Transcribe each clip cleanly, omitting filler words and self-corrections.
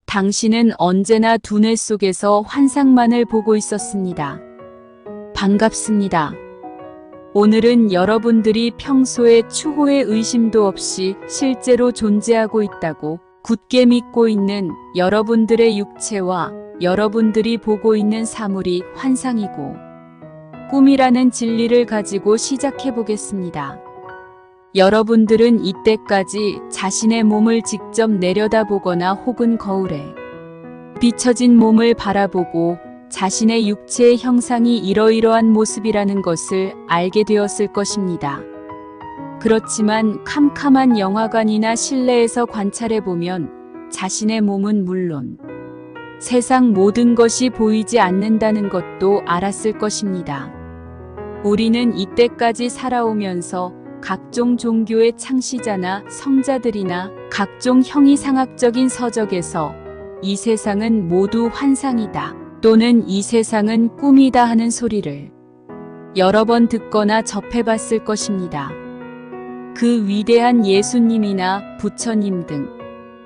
당신은 언제나 두뇌 속에서 환상만을 보고 있었습니다. 반갑습니다. 오늘은 여러분들이 평소에 추호의 의심도 없이 실제로 존재하고 있다고 굳게 믿고 있는 여러분들의 육체와 여러분들이 보고 있는 사물이 환상이고 꿈이라는 진리를 가지고 시작해 보겠습니다. 여러분들은 이때까지 자신의 몸을 직접 내려다보거나 혹은 거울에 비춰진 몸을 바라보고 자신의 육체의 형상이 이러이러한 모습이라는 것을 알게 되었을 것입니다. 그렇지만 캄캄한 영화관이나 실내에서 관찰해보면 자신의 몸은 물론 세상 모든 것이 보이지 않는다는 것도 알았을 것입니다. 우리는 이때까지 살아오면서 각종 종교의 창시자나 성자들이나 각종 형이상학적인 서적에서 이 세상은 모두 환상이다 또는 이 세상은 꿈이다 하는 소리를 여러 번 듣거나 접해봤을 것입니다. 그 위대한 예수님이나 부처님 등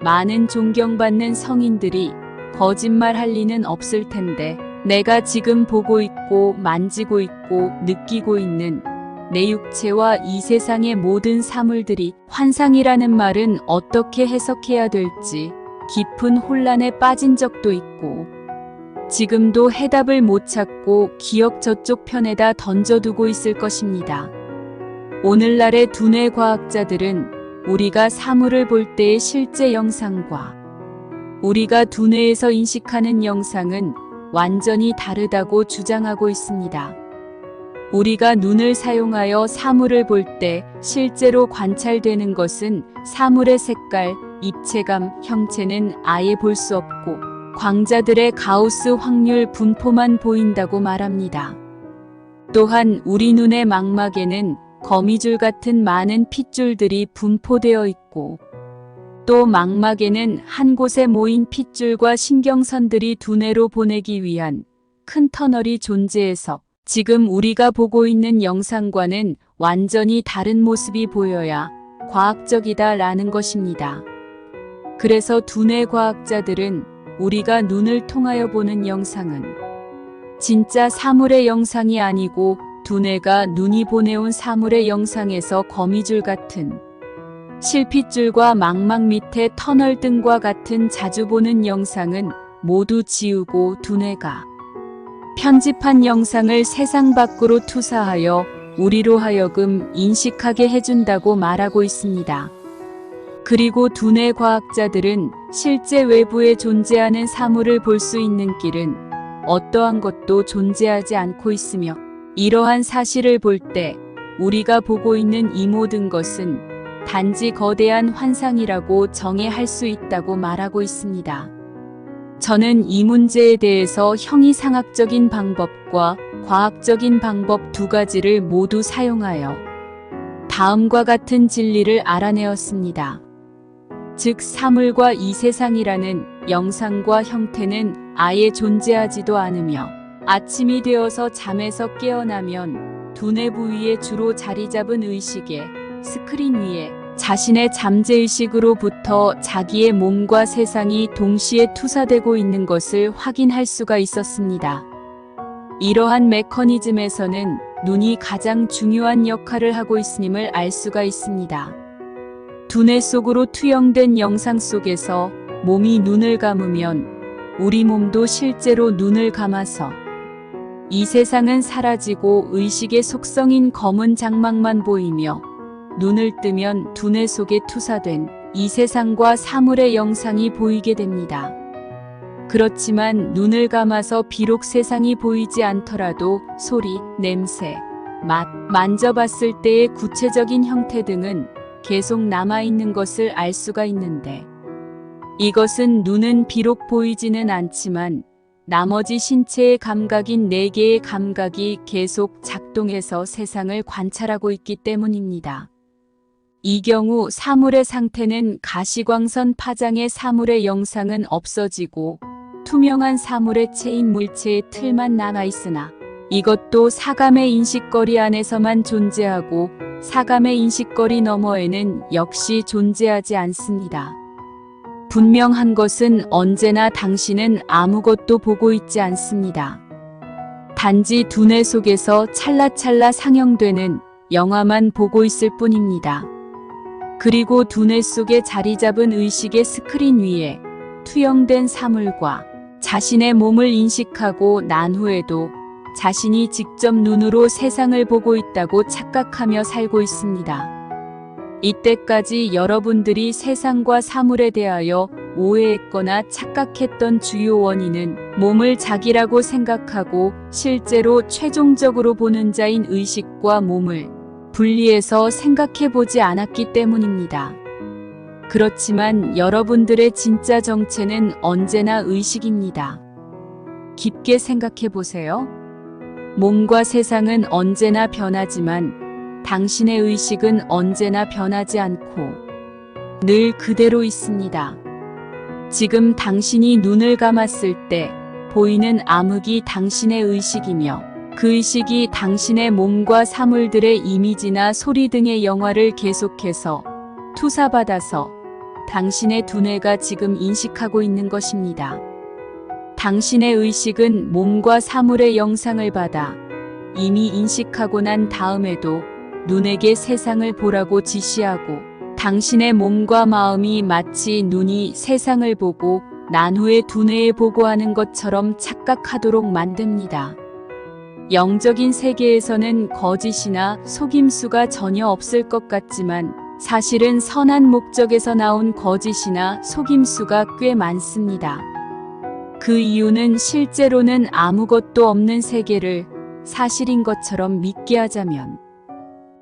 많은 존경받는 성인들이 거짓말할 리는 없을 텐데 내가 지금 보고 있고 만지고 있고 느끼고 있는 내 육체와 이 세상의 모든 사물들이 환상이라는 말은 어떻게 해석해야 될지 깊은 혼란에 빠진 적도 있고 지금도 해답을 못 찾고 기억 저쪽 편에다 던져두고 있을 것입니다. 오늘날의 두뇌 과학자들은 우리가 사물을 볼 때의 실제 영상과 우리가 두뇌에서 인식하는 영상은 완전히 다르다고 주장하고 있습니다. 우리가 눈을 사용하여 사물을 볼 때 실제로 관찰되는 것은 사물의 색깔, 입체감, 형체는 아예 볼 수 없고 광자들의 가우스 확률 분포만 보인다고 말합니다. 또한 우리 눈의 망막에는 거미줄 같은 많은 핏줄들이 분포되어 있고 또 망막에는 한 곳에 모인 핏줄과 신경선들이 두뇌로 보내기 위한 큰 터널이 존재해서 지금 우리가 보고 있는 영상과는 완전히 다른 모습이 보여야 과학적이다라는 것입니다. 그래서 두뇌 과학자들은 우리가 눈을 통하여 보는 영상은 진짜 사물의 영상이 아니고 두뇌가 눈이 보내온 사물의 영상에서 거미줄 같은 실핏줄과 망막 밑에 터널 등과 같은 자주 보는 영상은 모두 지우고 두뇌가 편집한 영상을 세상 밖으로 투사하여 우리로 하여금 인식하게 해준다고 말하고 있습니다. 그리고 두뇌 과학자들은 실제 외부에 존재하는 사물을 볼 수 있는 길은 어떠한 것도 존재하지 않고 있으며 이러한 사실을 볼 때 우리가 보고 있는 이 모든 것은 단지 거대한 환상이라고 정의할 수 있다고 말하고 있습니다. 저는 이 문제에 대해서 형이상학적인 방법과 과학적인 방법 두 가지를 모두 사용하여 다음과 같은 진리를 알아내었습니다. 즉 사물과 이 세상이라는 영상과 형태는 아예 존재하지도 않으며 아침이 되어서 잠에서 깨어나면 두뇌 부위에 주로 자리 잡은 의식의 스크린 위에 자신의 잠재의식으로부터 자기의 몸과 세상이 동시에 투사되고 있는 것을 확인할 수가 있었습니다. 이러한 메커니즘에서는 눈이 가장 중요한 역할을 하고 있음을 알 수가 있습니다. 두뇌 속으로 투영된 영상 속에서 몸이 눈을 감으면 우리 몸도 실제로 눈을 감아서 이 세상은 사라지고 의식의 속성인 검은 장막만 보이며 눈을 뜨면 두뇌 속에 투사된 이 세상과 사물의 영상이 보이게 됩니다. 그렇지만 눈을 감아서 비록 세상이 보이지 않더라도 소리, 냄새, 맛, 만져봤을 때의 구체적인 형태 등은 계속 남아있는 것을 알 수가 있는데 이것은 눈은 비록 보이지는 않지만 나머지 신체의 감각인 4개의 감각이 계속 작동해서 세상을 관찰하고 있기 때문입니다. 이 경우 사물의 상태는 가시광선 파장의 사물의 영상은 없어지고 투명한 사물의 체인 물체의 틀만 남아있으나 이것도 사감의 인식거리 안에서만 존재하고 사감의 인식거리 너머에는 역시 존재하지 않습니다. 분명한 것은 언제나 당신은 아무것도 보고 있지 않습니다. 단지 두뇌 속에서 찰나찰나 상영되는 영화만 보고 있을 뿐입니다. 그리고 두뇌 속에 자리 잡은 의식의 스크린 위에 투영된 사물과 자신의 몸을 인식하고 난 후에도 자신이 직접 눈으로 세상을 보고 있다고 착각하며 살고 있습니다. 이때까지 여러분들이 세상과 사물에 대하여 오해했거나 착각했던 주요 원인은 몸을 자기라고 생각하고 실제로 최종적으로 보는 자인 의식과 몸을 분리해서 생각해보지 않았기 때문입니다. 그렇지만 여러분들의 진짜 정체는 언제나 의식입니다. 깊게 생각해보세요. 몸과 세상은 언제나 변하지만 당신의 의식은 언제나 변하지 않고 늘 그대로 있습니다. 지금 당신이 눈을 감았을 때 보이는 암흑이 당신의 의식이며 그 의식이 당신의 몸과 사물들의 이미지나 소리 등의 영화를 계속해서 투사받아서 당신의 두뇌가 지금 인식하고 있는 것입니다. 당신의 의식은 몸과 사물의 영상을 받아 이미 인식하고 난 다음에도 눈에게 세상을 보라고 지시하고 당신의 몸과 마음이 마치 눈이 세상을 보고 난 후에 두뇌에 보고하는 것처럼 착각하도록 만듭니다. 영적인 세계에서는 거짓이나 속임수가 전혀 없을 것 같지만 사실은 선한 목적에서 나온 거짓이나 속임수가 꽤 많습니다. 그 이유는 실제로는 아무것도 없는 세계를 사실인 것처럼 믿게 하자면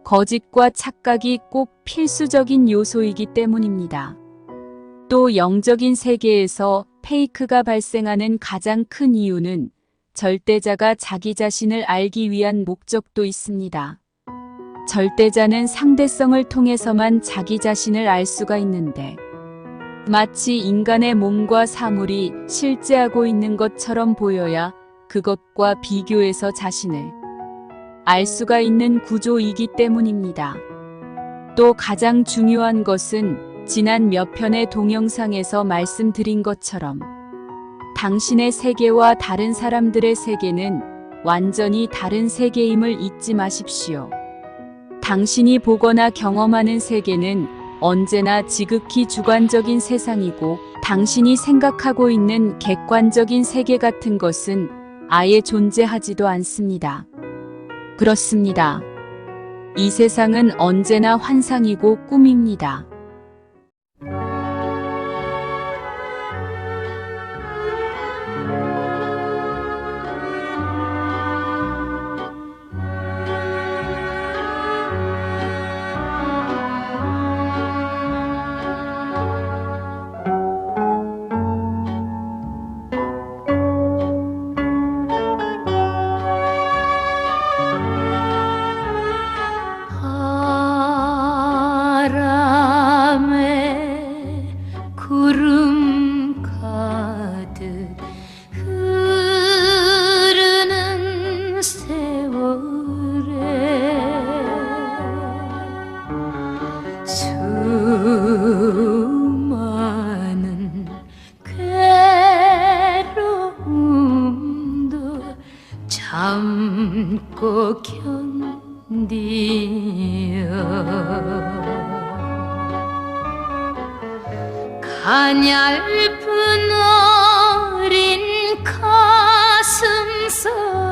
거짓과 착각이 꼭 필수적인 요소이기 때문입니다. 또 영적인 세계에서 페이크가 발생하는 가장 큰 이유는 절대자가 자기 자신을 알기 위한 목적도 있습니다. 절대자는 상대성을 통해서만 자기 자신을 알 수가 있는데 마치 인간의 몸과 사물이 실제하고 있는 것처럼 보여야 그것과 비교해서 자신을 알 수가 있는 구조이기 때문입니다. 또 가장 중요한 것은 지난 몇 편의 동영상에서 말씀드린 것처럼 당신의 세계와 다른 사람들의 세계는 완전히 다른 세계임을 잊지 마십시오. 당신이 보거나 경험하는 세계는 언제나 지극히 주관적인 세상이고 당신이 생각하고 있는 객관적인 세계 같은 것은 아예 존재하지도 않습니다. 그렇습니다. 이 세상은 언제나 환상이고 꿈입니다. 바람에 구름 가득 흐르는 세월에 수많은 괴로움도 참고 견디어 가냘픈 어린 가슴 속